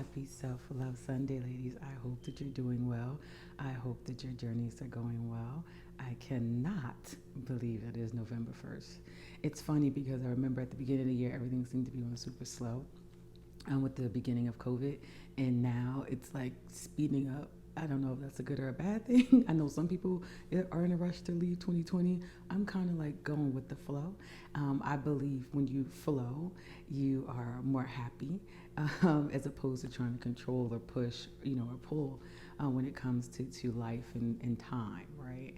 Happy Self Love Sunday, ladies. I hope that you're doing well. I hope that your journeys are going well. I cannot believe it is November 1st. It's funny because I remember at the beginning of the year, everything seemed to be going super slow with the beginning of COVID. And now it's like speeding up. I don't know if that's a good or a bad thing. I know some people are in a rush to leave 2020. I'm kind of like going with the flow. I believe when you flow, you are more happy as opposed to trying to control or push, or pull when it comes to life and time, right?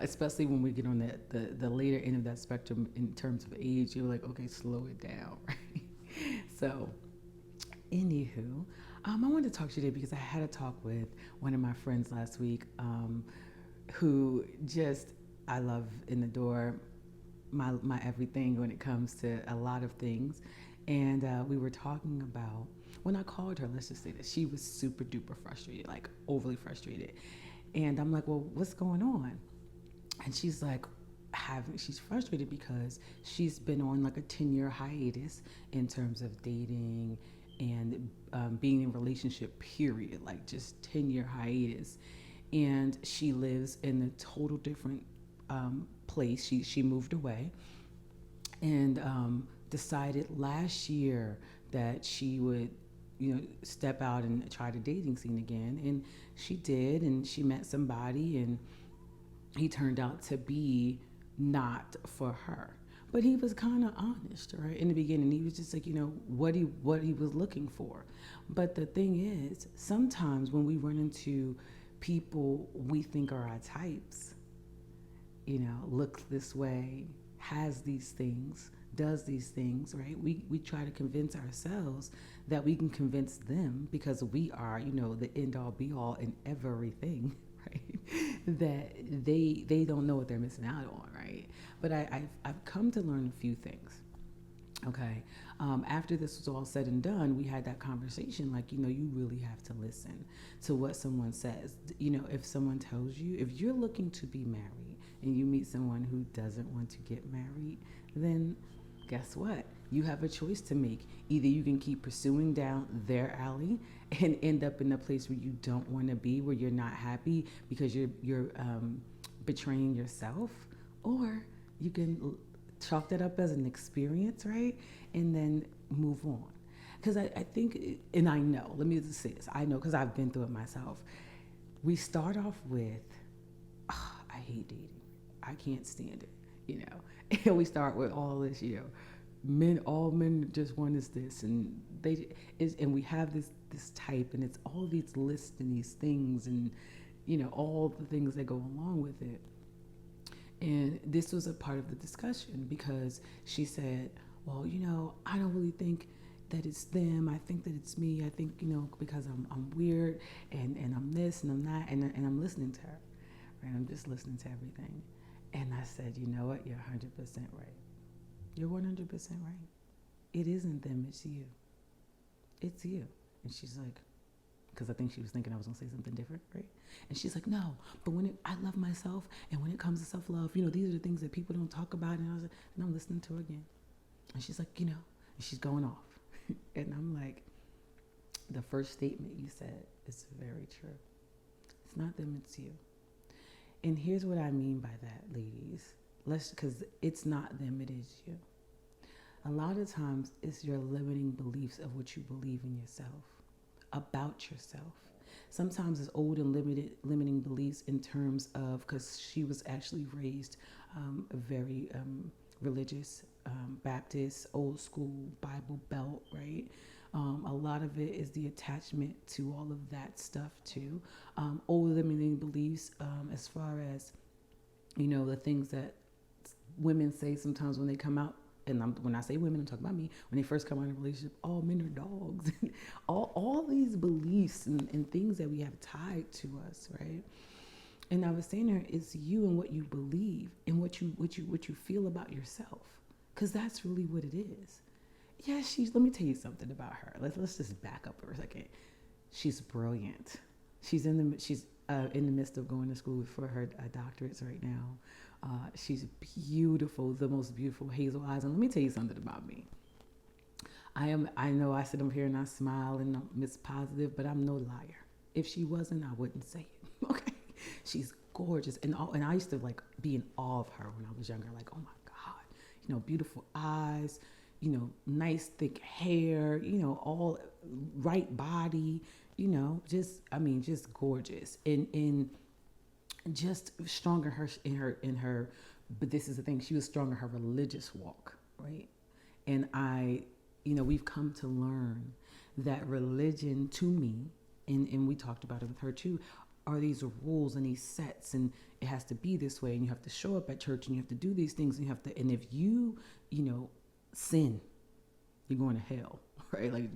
Especially when we get on the later end of that spectrum in terms of age, you're like, okay, slow it down, right? So, anywho, I wanted to talk to you today because I had a talk with one of my friends last week who just, I love in the door my everything when it comes to a lot of things. And we were talking about, when I called her, let's just say that she was super duper frustrated, like overly frustrated. And I'm like, well, what's going on? And she's like, she's frustrated because she's been on like a 10-year hiatus in terms of dating and being in a relationship, period, like just 10-year hiatus. And she lives in a total different place. She moved away and decided last year that she would step out and try the dating scene again. And she did, and she met somebody, and he turned out to be not for her. But he was kind of honest, right? In the beginning, he was just like, what he was looking for. But the thing is, sometimes when we run into people we think are our types, looks this way, has these things, does these things, right? We try to convince ourselves that we can convince them because we are, the end all be all in everything, right? That they don't know what they're missing out on, right? But I've come to learn a few things. Okay. After this was all said and done, we had that conversation. Like, you really have to listen to what someone says. If someone tells you, if you're looking to be married and you meet someone who doesn't want to get married, then guess what? You have a choice to make. Either you can keep pursuing down their alley and end up in a place where you don't want to be, where you're not happy because you're betraying yourself, or you can chalk that up as an experience, right? And then move on. Because I think, and I know, let me just say this, I know because I've been through it myself. We start off with, oh, I hate dating. I can't stand it, And we start with all this, all men just want is this, and and we have this type, and it's all these lists and these things, and all the things that go along with it. And this was a part of the discussion because she said, well, I don't really think that it's them. I think that it's me. I think, because I'm weird and I'm this and I'm that, and I'm listening to her, right? I'm just listening to everything. And I said, you know what? You're 100% right. You're 100% right. It isn't them, it's you. It's you. And she's like, because I think she was thinking I was going to say something different, right? And she's like, no, but I love myself, and when it comes to self-love, these are the things that people don't talk about. And and I'm listening to her again. And she's like, and she's going off. And I'm like, the first statement you said is very true. It's not them, it's you. And here's what I mean by that, ladies. Because it's not them, it is you. A lot of times, it's your limiting beliefs of what you believe in yourself, about yourself. Sometimes it's old and limiting beliefs in terms of, because she was actually raised a very religious, Baptist, old school Bible belt, right? A lot of it is the attachment to all of that stuff too. Old limiting beliefs as far as, the things that women say sometimes when they come out. And when I say women, I'm talking about me. When they first come out of a relationship, all men are dogs. all these beliefs and things that we have tied to us, right? And I was saying to her, it's you and what you believe and what you feel about yourself, because that's really what it is. Yeah, let me tell you something about her. Let's just back up for a second. She's brilliant. She's in the midst of going to school for her doctorates right now. She's beautiful, the most beautiful hazel eyes. And let me tell you something about me. I know I sit up here and I smile and I'm Miss Positive, but I'm no liar. If she wasn't, I wouldn't say it. Okay. She's gorgeous. And I used to like be in awe of her when I was younger. Like, oh my God, beautiful eyes, nice thick hair, all right body, just gorgeous. And just stronger her, but this is the thing, she was stronger her religious walk, right? And we've come to learn that religion to me, and we talked about it with her too, are these rules and these sets, and it has to be this way, and you have to show up at church, and you have to do these things, and and if you sin, you're going to hell, right? Like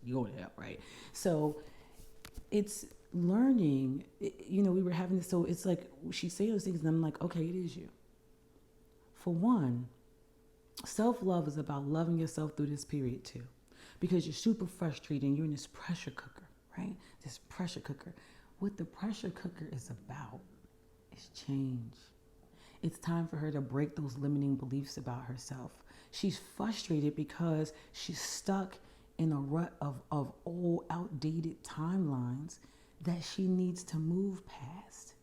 you're going to hell, right? So it's learning, we were having this, so it's like she's saying those things, and I'm like, okay, it is you. For one, self-love is about loving yourself through this period too, because you're super frustrated and you're in this pressure cooker, right? This pressure cooker. What the pressure cooker is about is change. It's time for her to break those limiting beliefs about herself. She's frustrated because she's stuck in a rut of old, outdated timelines that she needs to move past.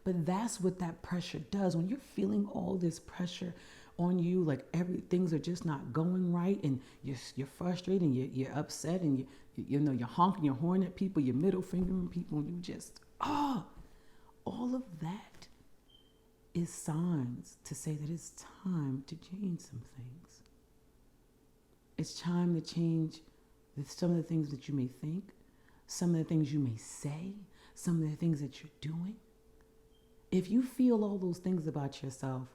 But that's what that pressure does. When you're feeling all this pressure on you, like things are just not going right, and you're frustrated, and you're upset, and you're honking your horn at people, you're middle fingering people, and you just all of that is signs to say that it's time to change some things. It's time to change some of the things that you may think, some of the things you may say, some of the things that you're doing. If you feel all those things about yourself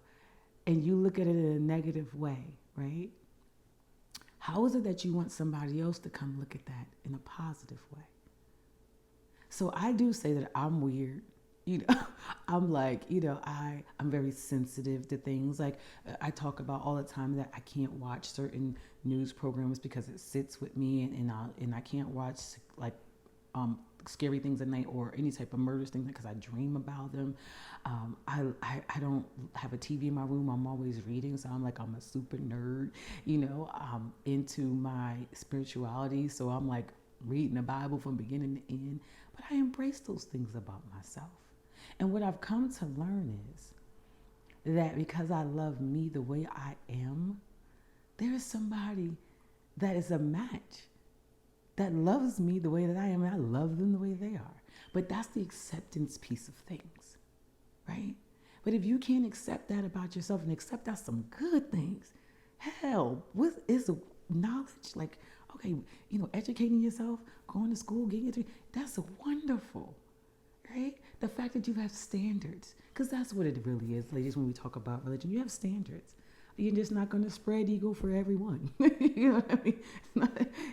and you look at it in a negative way, right? How is it that you want somebody else to come look at that in a positive way? So I do say that I'm weird. I'm like, I'm very sensitive to things. Like I talk about all the time that I can't watch certain news programs because it sits with me, and I can't watch like scary things at night or any type of murderous thing because I dream about them. I don't have a TV in my room. I'm always reading, so I'm a super nerd. I'm into my spirituality, so I'm like reading the Bible from beginning to end. But I embrace those things about myself. And what I've come to learn is that because I love me the way I am, there is somebody that is a match that loves me the way that I am, and I love them the way they are. But that's the acceptance piece of things, right? But if you can't accept that about yourself and accept that's some good things, hell, what is knowledge? Like, okay, educating yourself, going to school, getting your degree, that's wonderful, right? The fact that you have standards, because that's what it really is, ladies, when we talk about religion. You have standards. You're just not going to spread ego for everyone. You know what I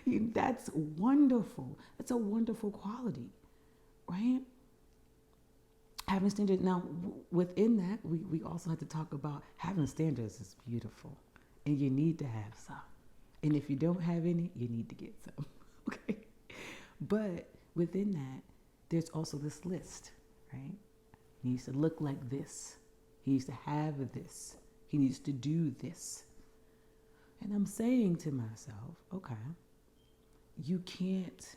mean? That's wonderful. That's a wonderful quality, right? Having standards. Now, within that, we also have to talk about having standards is beautiful. And you need to have some. And if you don't have any, you need to get some. Okay? But within that, there's also this list, right? He needs to look like this. He needs to have this. He needs to do this. And I'm saying to myself, okay, you can't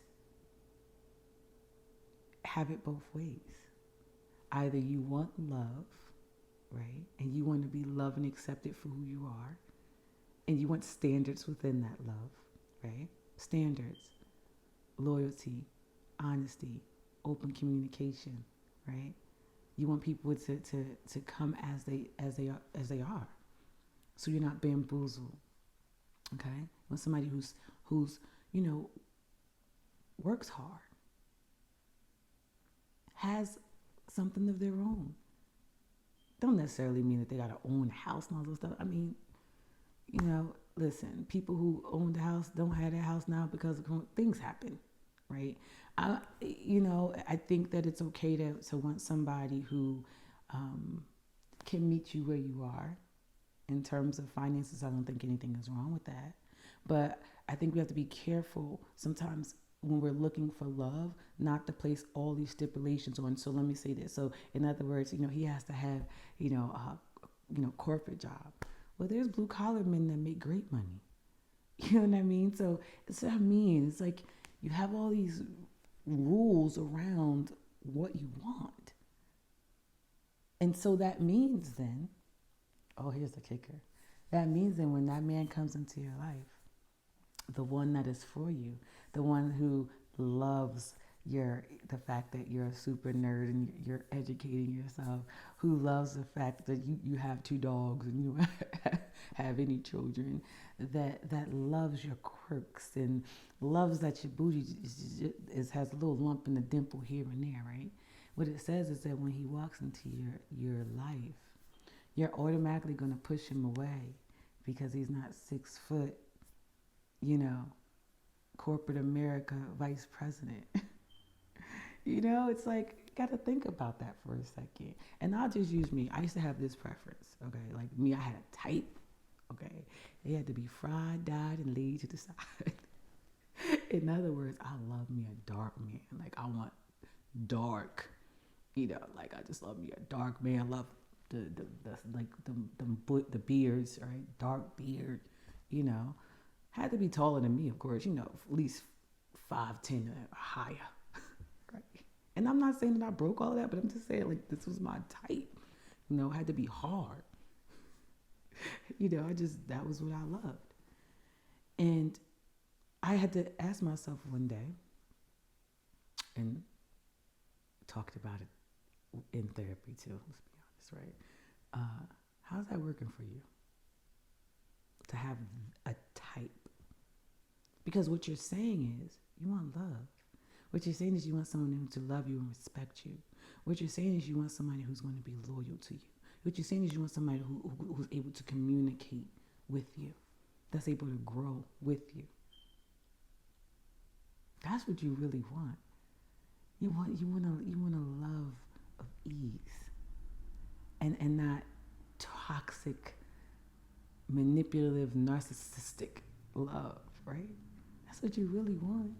have it both ways. Either you want love, right? And you want to be loved and accepted for who you are. And you want standards within that love, right? Standards, loyalty, honesty, open communication, right? You want people to come as they are. So you're not bamboozled. Okay? You want somebody who's works hard, has something of their own. Don't necessarily mean that they gotta own a house and all those stuff. I mean, listen, people who own the house don't have their house now because things happen, right? I think that it's okay to want somebody who can meet you where you are in terms of finances. I don't think anything is wrong with that. But I think we have to be careful sometimes when we're looking for love, not to place all these stipulations on. So let me say this. So in other words, he has to have, corporate job. Well, there's blue collar men that make great money, You know what I mean? So it's what I mean. It's like you have all these rules around what you want. And so that means then, oh, here's the kicker. That means then when that man comes into your life, the one that is for you, the one who loves the fact that you're a super nerd and you're educating yourself, who loves the fact that you have two dogs and you have any children, that loves your quirks and loves that your booty has a little lump and a dimple here and there, right? What it says is that when he walks into your life, you're automatically going to push him away because he's not 6 foot, you know, corporate America vice president. It's like, you got to think about that for a second. And I'll just use me. I used to have this preference, okay? Like me, I had a type, okay? They had to be fried, dyed, and laid to the side. In other words, I love me a dark man. Like, I want dark, like I just love me a dark man. I love the beards, right? Dark beard, you know. Had to be taller than me, of course, at least 5'10" or higher. Right? And I'm not saying that I broke all of that, but I'm just saying like this was my type. It had to be hard. That was what I loved. And I had to ask myself one day and talked about it in therapy too, let's be honest, right? How's that working for you? To have a type. Because what you're saying is you want love. What you're saying is you want someone to love you and respect you. What you're saying is you want somebody who's going to be loyal to you. What you're saying is you want somebody who's able to communicate with you, that's able to grow with you. That's what you really want. You want a love of ease, and not toxic, manipulative, narcissistic love, right? That's what you really want.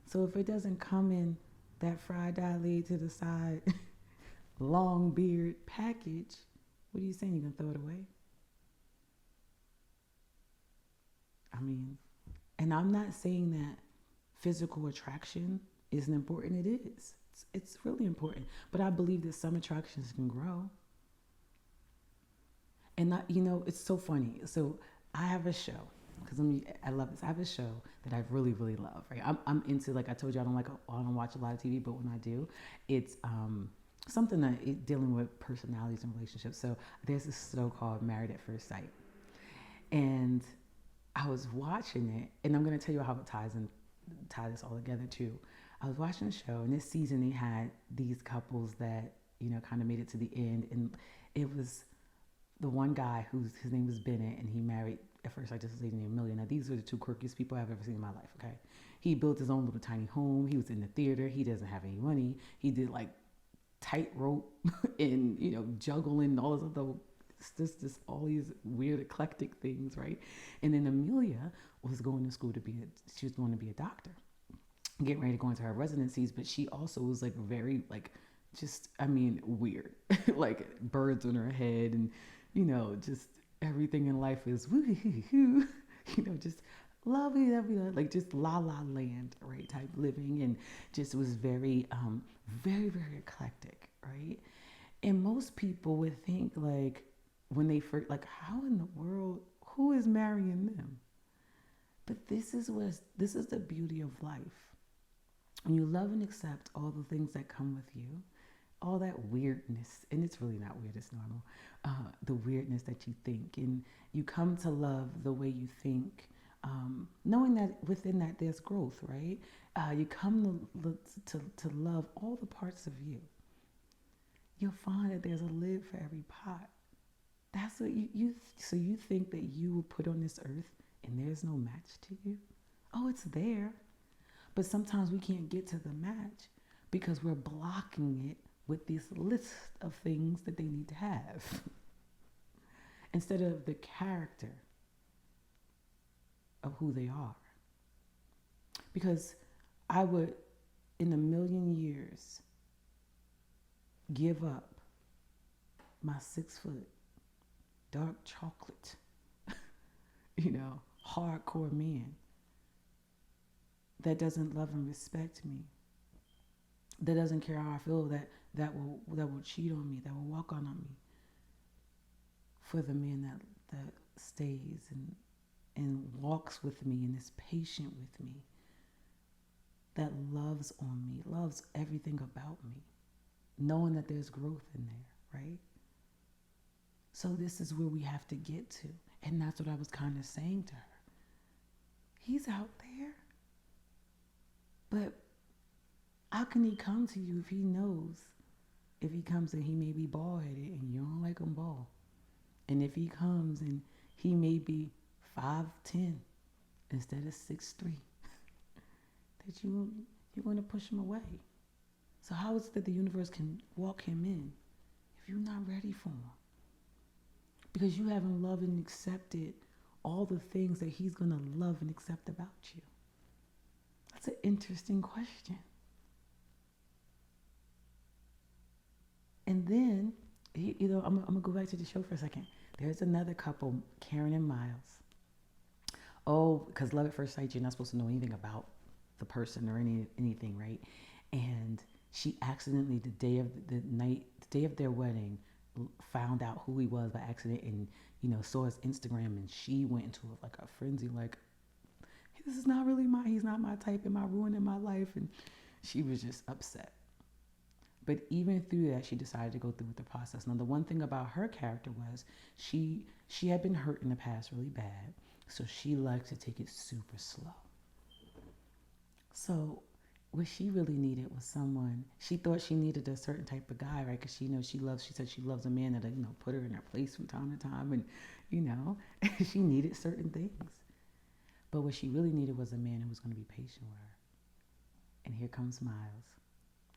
So if it doesn't come in that fried eye laid to the side, long beard package, what are you saying? You're gonna throw it away? I mean, and I'm not saying that physical attraction isn't important. It is. It's really important. But I believe that some attractions can grow. And it's so funny. So I have a show because I love this. I have a show that I really, really love. Right? I'm into, like I told you, I don't watch a lot of TV, but when I do, it's something that dealing with personalities and relationships. So there's this show called Married at First Sight, and I was watching it, and I'm gonna tell you how it tie this all together too. I was watching the show, and this season they had these couples that kind of made it to the end, and it was the one guy his name was Bennett, and he married at first like this lady named Amelia. Now these are the two quirkiest people I've ever seen in my life. Okay, he built his own little tiny home. He was in the theater. He doesn't have any money. He did like tightrope and juggling all this other this all these weird eclectic things, right? And then Amelia was going to school she was going to be a doctor, getting ready to go into her residencies, but she also was like very like weird. Like birds on her head, and just everything in life is woo, just lovey, like just la la land, right? Type living, and just was very, very, very eclectic, right? And most people would think like when they first, like, how in the world, who is marrying them? But this is the beauty of life. When you love and accept all the things that come with you, all that weirdness, and it's really not weird, it's normal, the weirdness that you think, and you come to love the way you think, knowing that within that there's growth, right? You come to love all the parts of you. You'll find that there's a lid for every pot. That's what so you think that you were put on this earth and there's no match to you? Oh, it's there. But sometimes we can't get to the match because we're blocking it with this list of things that they need to have instead of the character of who they are. Because I would, in a million years, give up my 6 foot dark chocolate, hardcore man that doesn't love and respect me, that doesn't care how I feel, that will cheat on me, that will walk on me, for the man that stays and walks with me and is patient with me, that loves on me, loves everything about me, knowing that there's growth in there, right? So this is where we have to get to. And that's what I was kind of saying to her. He's out there. But how can he come to you if he knows, if he comes and he may be bald headed and you don't like him bald? And if he comes and he may be 5'10" instead of 6'3", that you're going to push him away. So how is it that the universe can walk him in if you're not ready for him? Because you haven't loved and accepted all the things that he's going to love and accept about you. That's an interesting question. And then, I'm going to go back to the show for a second. There's another couple, Karen and Miles. Oh, because love at first sight, you're not supposed to know anything about the person or anything, right? And she accidentally, the day of their wedding, found out who he was by accident, and saw his Instagram, and she went into like a frenzy, like, this is not really he's not my type, am I ruining my life? And she was just upset. But even through that, she decided to go through with the process. Now, the one thing about her character was she had been hurt in the past really bad, so she liked to take it super slow. So what she really needed was someone. She thought she needed a certain type of guy, right? Because she said she loves a man that'll put her in her place from time to time, and she needed certain things. But what she really needed was a man who was going to be patient with her. And here comes Miles.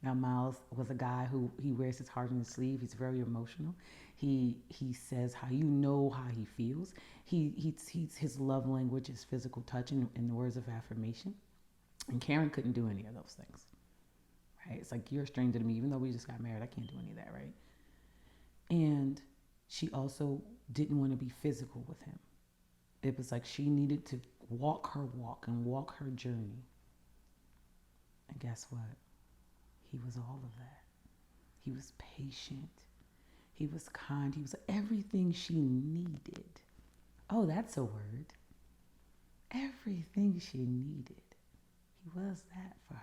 Now, Miles was a guy who he wears his heart on his sleeve. He's very emotional. He says how he feels. His love language is physical touch and words of affirmation. And Karen couldn't do any of those things, right? It's like, you're a stranger to me, even though we just got married. I can't do any of that, right? And she also didn't want to be physical with him. It was like she needed to walk her walk and walk her journey. And guess what? He was all of that. He was patient. He was kind. He was everything she needed. Oh, that's a word. Everything she needed. He was that for her.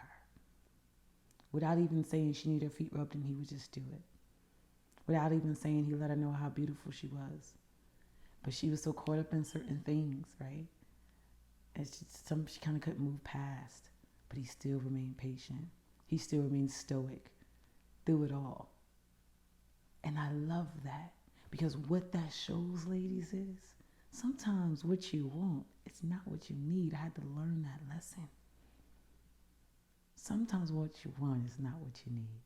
Without even saying she needed her feet rubbed in, he would just do it. Without even saying, he let her know how beautiful she was. But she was so caught up in certain things, right? It's just something she kind of couldn't move past. But he still remained patient. He still remained stoic through it all. And I love that. Because what that shows, ladies, is sometimes what you want, it's not what you need. I had to learn that lesson. Sometimes what you want is not what you need.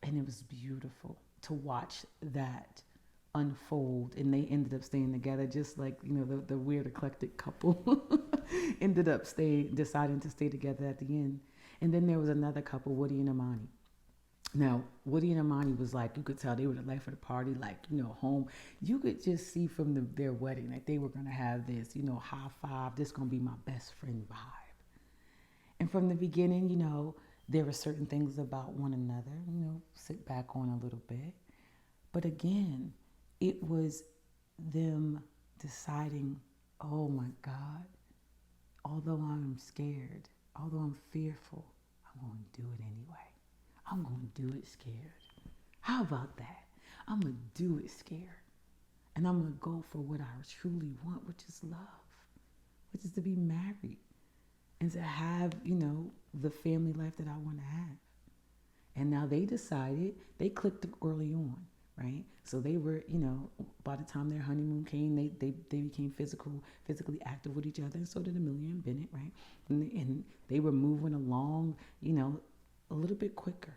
And it was beautiful to watch that unfold. And they ended up staying together, just like, the weird eclectic couple ended up deciding to stay together at the end. And then there was another couple, Woody and Imani. Now, Woody and Imani was like, you could tell they were the life of the party, like, home. You could just see from their wedding that they were going to have this, high five, this going to be my best friend vibe. And from the beginning, there were certain things about one another, sit back on a little bit. But again, it was them deciding, oh my God, although I'm scared, although I'm fearful, I'm going to do it anyway. I'm going to do it scared. How about that? I'm going to do it scared. And I'm going to go for what I truly want, which is love, which is to be married and to have, the family life that I want to have. And now they decided, they clicked early on, right? So they were, by the time their honeymoon came, they became physically active with each other, and so did Amelia and Bennett, right? And they were moving along, a little bit quicker.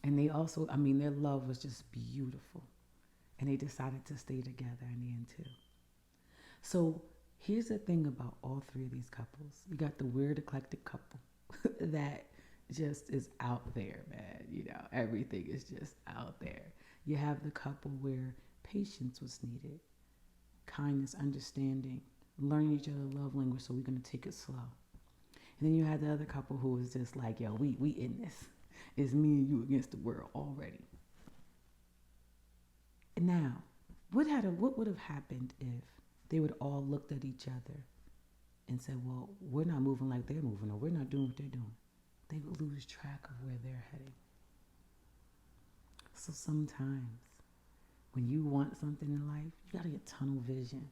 And they also, their love was just beautiful. And they decided to stay together in the end too. So here's the thing about all three of these couples. You got the weird eclectic couple that just is out there, man. Everything is just out there. You have the couple where patience was needed, kindness, understanding, learning each other's love language, so we're going to take it slow. And then you had the other couple who was just like, yo, we in this. It's me and you against the world already. And now, what would have happened if they would all looked at each other and said, well, we're not moving like they're moving, or we're not doing what they're doing? They would lose track of where they're heading. So sometimes when you want something in life, you got to get tunnel vision.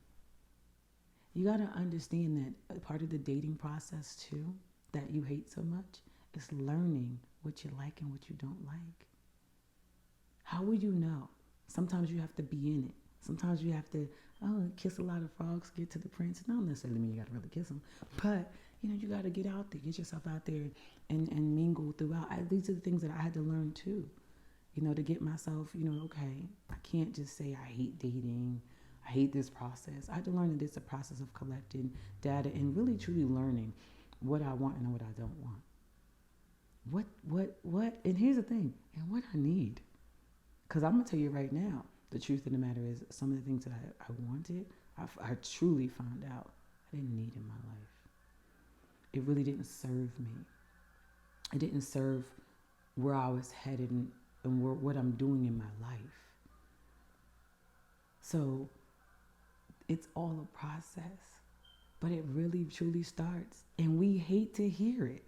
You got to understand that a part of the dating process too, that you hate so much, is learning what you like and what you don't like. How will you know? Sometimes you have to be in it. Sometimes you have to, kiss a lot of frogs, get to the prince. It don't necessarily mean you got to really kiss them. But, you got to get out there, get yourself out there and mingle throughout. These are the things that I had to learn too. To get myself, okay, I can't just say I hate dating. I hate this process. I had to learn that it's a process of collecting data and really truly learning what I want and what I don't want. What, and here's the thing, and what I need. Because I'm going to tell you right now, the truth of the matter is some of the things that I wanted, I truly found out I didn't need in my life. It really didn't serve me. It didn't serve where I was headed and what I'm doing in my life. So it's all a process, but it really truly starts, and we hate to hear it.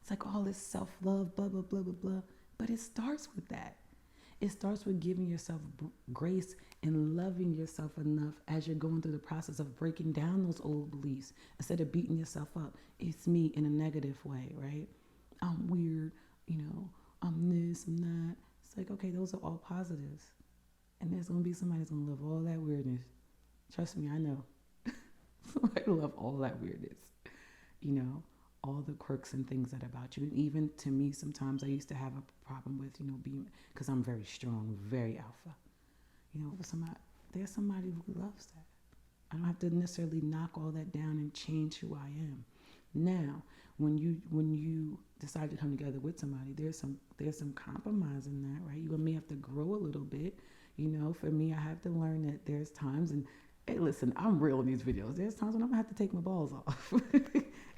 It's like all this self-love, blah, blah, blah, blah, blah. But it starts with that. It starts with giving yourself grace and loving yourself enough as you're going through the process of breaking down those old beliefs instead of beating yourself up. It's me in a negative way, right? I'm weird, I'm this, I'm that. It's like, okay, those are all positives. And there's going to be somebody that's going to love all that weirdness. Trust me, I know. Somebody love all that weirdness. All the quirks and things that are about you. And even to me, sometimes I used to have a problem with, being, because I'm very strong, very alpha. There's somebody who loves that. I don't have to necessarily knock all that down and change who I am. Now, when you decide to come together with somebody, there's some compromise in that, right? You may have to grow a little bit. For me, I have to learn that there's times, and hey, listen, I'm real in these videos. There's times when I'm gonna have to take my balls off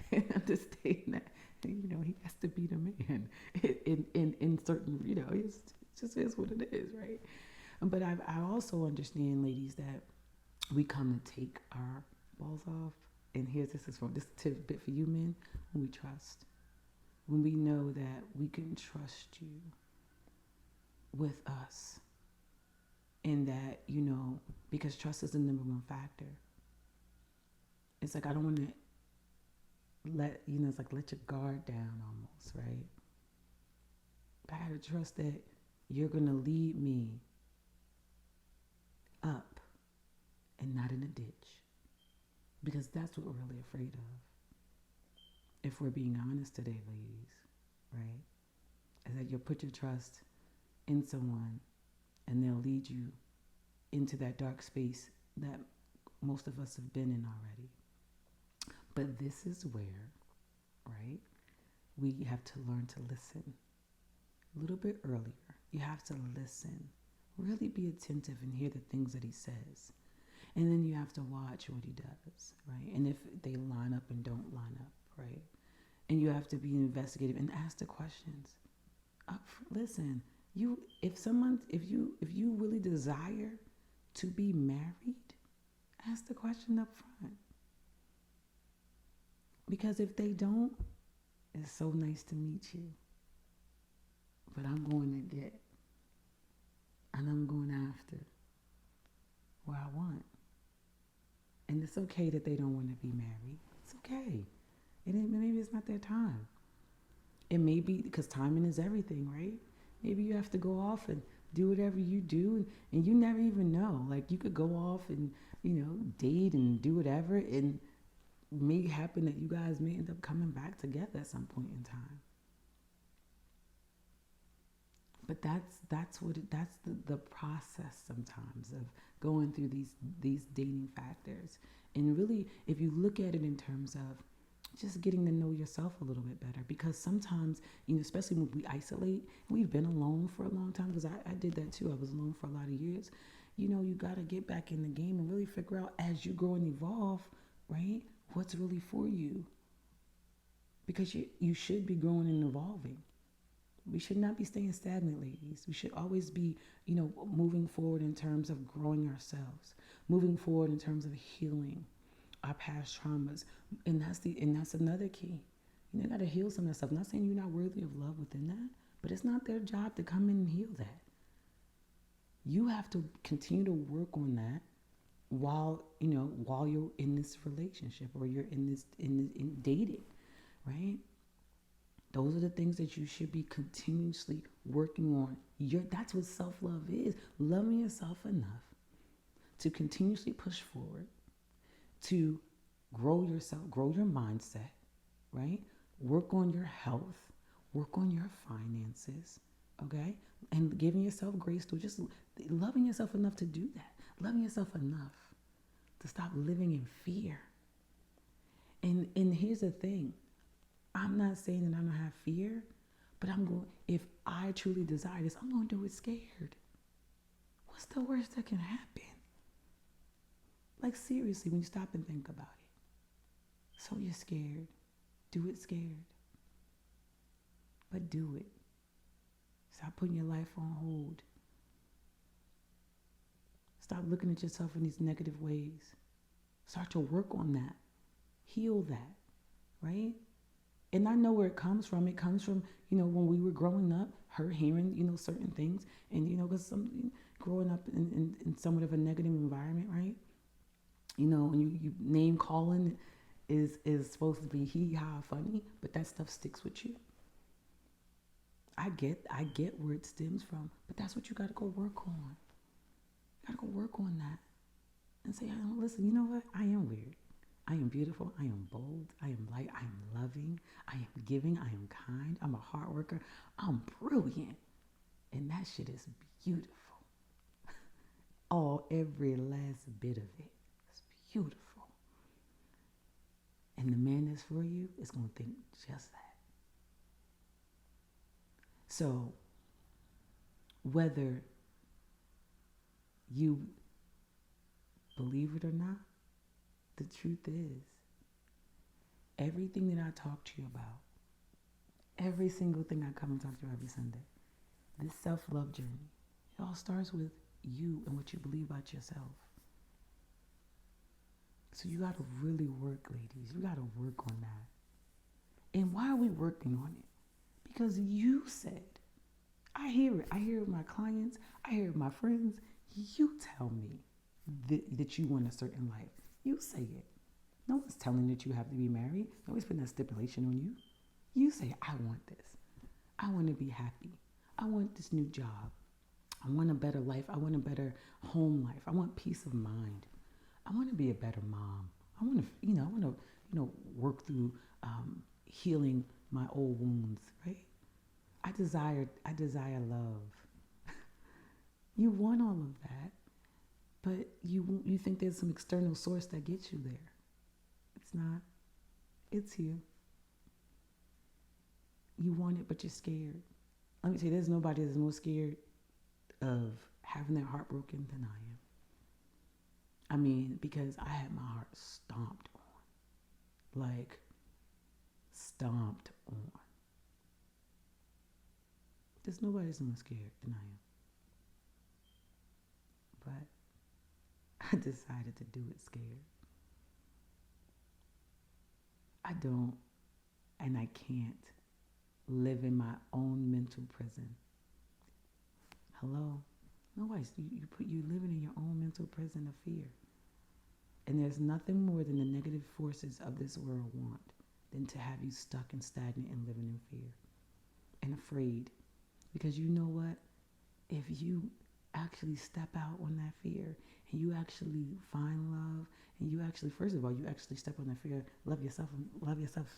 and understand that, he has to be the man in certain, it just is what it is, right? But I also understand, ladies, that we come to take our balls off. And this is tidbit for you men, when we trust. When we know that we can trust you with us. And that, because trust is the number one factor. It's like, I don't want to it's like let your guard down almost, right? I got to trust that you're going to lead me up and not in a ditch. Because that's what we're really afraid of. If we're being honest today, ladies, right? Is that you'll put your trust in someone and they'll lead you into that dark space that most of us have been in already. But this is where, right, we have to learn to listen a little bit earlier. You have to listen, really be attentive and hear the things that he says. And then you have to watch what he does, right? And if they line up and don't line up, right? And you have to be investigative and ask the questions. Listen, if you really desire to be married, ask the question up front. Because if they don't, it's so nice to meet you. But I'm going to get, and I'm going after what I want. And it's okay that they don't want to be married. It's okay. Maybe it's not their time. It may be, because timing is everything, right? Maybe you have to go off and do whatever you do, and you never even know. Like, you could go off and, date and do whatever, and it may happen that you guys may end up coming back together at some point in time. But that's the process sometimes of going through these dating factors. And really, if you look at it in terms of just getting to know yourself a little bit better, because sometimes, especially when we isolate, we've been alone for a long time, because I did that too. I was alone for a lot of years. you got to get back in the game and really figure out as you grow and evolve, right? What's really for you? Because you should be growing and evolving. We should not be staying stagnant, ladies. We should always be, moving forward in terms of growing ourselves, moving forward in terms of healing our past traumas. And that's another key. You got to heal some of that stuff. I'm not saying you're not worthy of love within that, but it's not their job to come in and heal that. You have to continue to work on that while you're in this relationship, or you're in dating, right? Those are the things that you should be continuously working on. That's what self-love is. Loving yourself enough to continuously push forward, to grow yourself, grow your mindset, right? Work on your health, work on your finances, okay? And giving yourself grace to just loving yourself enough to do that. Loving yourself enough to stop living in fear. And here's the thing. I'm not saying that I don't have fear, but if I truly desire this, I'm going to do it scared. What's the worst that can happen? Like, seriously, when you stop and think about it. So you're scared. Do it scared. But do it. Stop putting your life on hold. Stop looking at yourself in these negative ways. Start to work on that. Heal that, right? And I know where it comes from. It comes from, when we were growing up, her hearing, certain things. And, because growing up in somewhat of a negative environment, right? When you name calling is supposed to be hee-haw funny, but that stuff sticks with you. I get where it stems from, but that's what you got to go work on. You got to go work on that and say, listen, you know what? I am weird. I am beautiful. I am bold. I am light. I am loving. I am giving. I am kind. I'm a hard worker. I'm brilliant. And that shit is beautiful. Every last bit of it. It's beautiful. And the man that's for you is going to think just that. So, whether you believe it or not, the truth is, everything that I talk to you about, every single thing I come and talk to you every Sunday, this self-love journey, it all starts with you and what you believe about yourself. So you got to really work, ladies. You got to work on that. And why are we working on it? Because you said, I hear it. I hear it with my clients. I hear it with my friends. You tell me that you want a certain life. You say it. No one's telling that you have to be married. Nobody's putting that stipulation on you. You say, I want this. I want to be happy. I want this new job. I want a better life. I want a better home life. I want peace of mind. I want to be a better mom. I want to, work through healing my old wounds, right? I desire love. You want all of that, but you think there's some external source that gets you there. It's not. It's you. You want it, but you're scared. Let me say, there's nobody that's more scared of having their heart broken than I am. I mean, because I had my heart stomped on. Like, stomped on. There's nobody that's more scared than I am. But I decided to do it scared. I don't, and I can't live in my own mental prison. Hello? Nobody's, you living in your own mental prison of fear. And there's nothing more than the negative forces of this world want than to have you stuck and stagnant and living in fear and afraid. Because you know what? If you actually step out on that fear and you actually find love, and you actually, first of all, you actually step on that fear, love yourself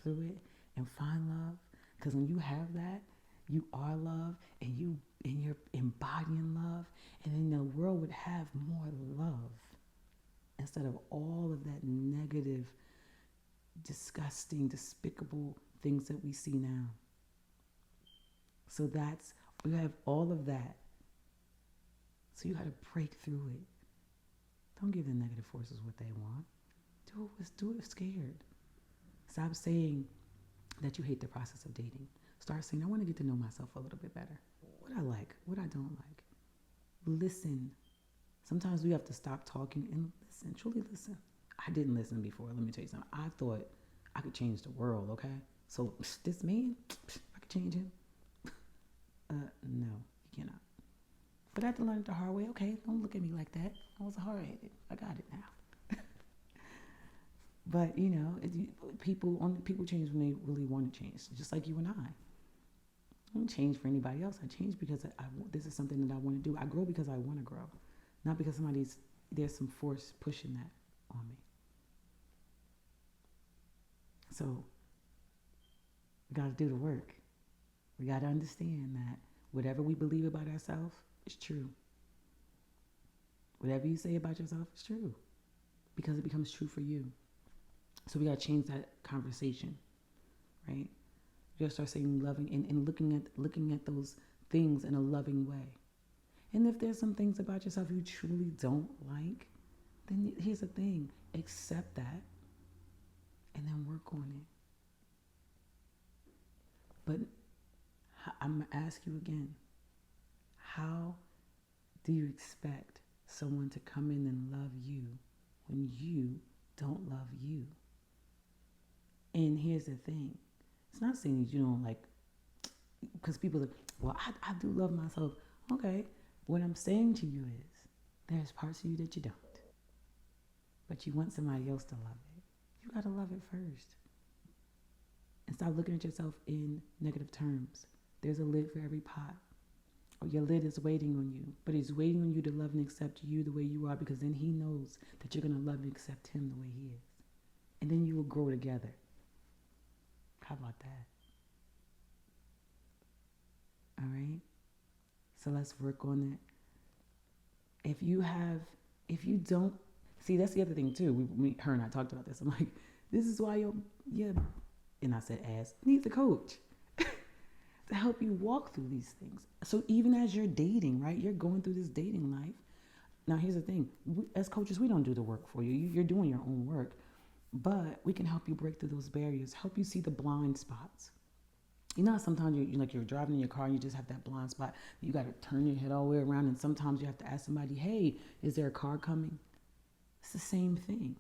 through it, and find love. Because when you have that, you are love, and you're embodying love, and then the world would have more love instead of all of that negative, disgusting, despicable things that we see now. So we have all of that. So you got to break through it. Don't give the negative forces what they want. Do it scared. Stop saying that you hate the process of dating. Start saying, I want to get to know myself a little bit better. What I like, what I don't like. Listen. Sometimes we have to stop talking and listen, truly listen. I didn't listen before. Let me tell you something. I thought I could change the world, okay? So this man, I could change him. No, you cannot. But I had to learn it the hard way. Okay, don't look at me like that. I was hard-headed. I got it now. But, people change when they really want to change, just like you and I. I don't change for anybody else. I change because this is something that I want to do. I grow because I want to grow, not because there's some force pushing that on me. So we got to do the work. We got to understand that whatever we believe about ourselves is true. Whatever you say about yourself is true because it becomes true for you. So we got to change that conversation, right? You got to start saying loving and looking at those things in a loving way. And if there's some things about yourself you truly don't like, then here's the thing. Accept that and then work on it. But I'm going to ask you again, how do you expect someone to come in and love you when you don't love you? And here's the thing. It's not saying you don't like, because people are, well, I do love myself. Okay. What I'm saying to you is there's parts of you that you don't. But you want somebody else to love it. You got to love it first. And stop looking at yourself in negative terms. There's a lid for every pot. Or your lid is waiting on you. But he's waiting on you to love and accept you the way you are, because then he knows that you're going to love and accept him the way he is. And then you will grow together. How about that? All right? So let's work on it. If you don't, see, that's the other thing too. Her and I talked about this. I'm like, this is why and I said ass, needs a coach to help you walk through these things. So even as you're dating, right? You're going through this dating life. Now, here's the thing. As coaches, we don't do the work for you. You're doing your own work. But we can help you break through those barriers, help you see the blind spots. You know how sometimes you're driving in your car and you just have that blind spot. You got to turn your head all the way around, and sometimes you have to ask somebody, hey, is there a car coming? It's the same thing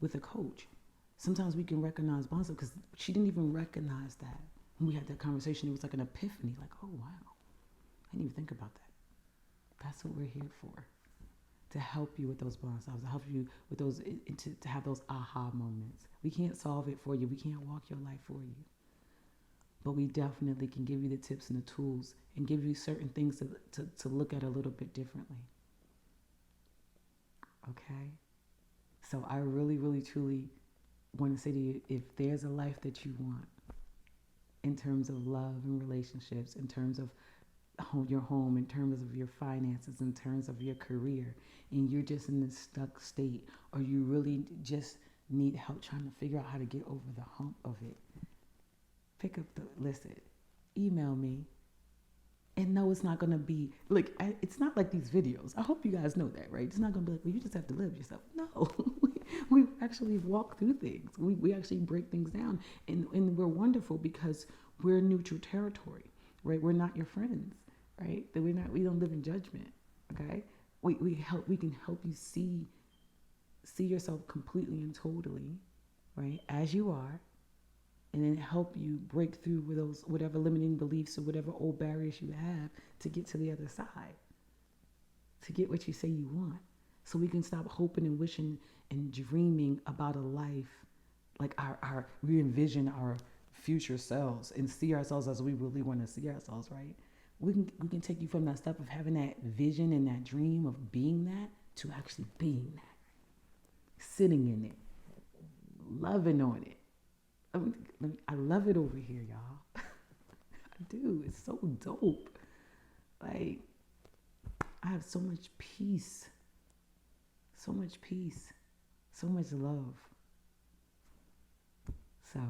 with a coach. Sometimes we can recognize blind spots because she didn't even recognize that. When we had that conversation, it was like an epiphany, like, oh, wow, I didn't even think about that. That's what we're here for. To help you with those blind spots, to help you with those, to have those aha moments. We can't solve it for you. We can't walk your life for you. But we definitely can give you the tips and the tools and give you certain things to look at a little bit differently. Okay? So I really, really, truly want to say to you, if there's a life that you want in terms of love and relationships, in terms of your home, in terms of your finances, in terms of your career, and you're just in this stuck state, or you really just need help trying to figure out how to get over the hump of it, listen, email me. And no, it's not going to be like, it's not like these videos. I hope you guys know that, right? It's not going to be like, well, you just have to live yourself. No, we actually walk through things. We actually break things down, and we're wonderful because we're neutral territory, right? We're not your friends, right? That we don't live in judgment, okay? We can help you see yourself completely and totally, right, as you are, and then help you break through with those whatever limiting beliefs or whatever old barriers you have to get to the other side, to get what you say you want. So we can stop hoping and wishing and dreaming about a life like we envision our future selves and see ourselves as we really want to see ourselves, right? We can take you from that step of having that vision and that dream of being that to actually being that, sitting in it, loving on it. I love it over here, y'all. I do. It's so dope. Like, I have so much peace, so much love. So,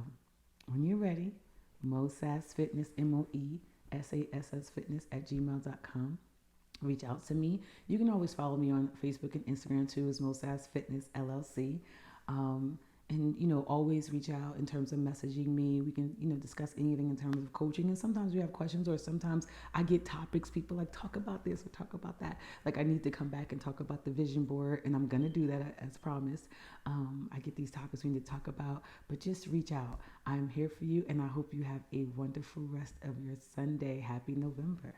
when you're ready, Sass Fitness, MOESASS Fitness @gmail.com. reach out to me. You can always follow me on Facebook and Instagram too, as Sass Fitness LLC. Um, and always reach out in terms of messaging me. We can discuss anything in terms of coaching, and sometimes we have questions, or sometimes I get topics, people like, talk about this or talk about that. Like, I need to come back and talk about the vision board, and I'm gonna do that as promised. I get these topics we need to talk about, but just reach out. I'm here for you, and I hope you have a wonderful rest of your Sunday. Happy November.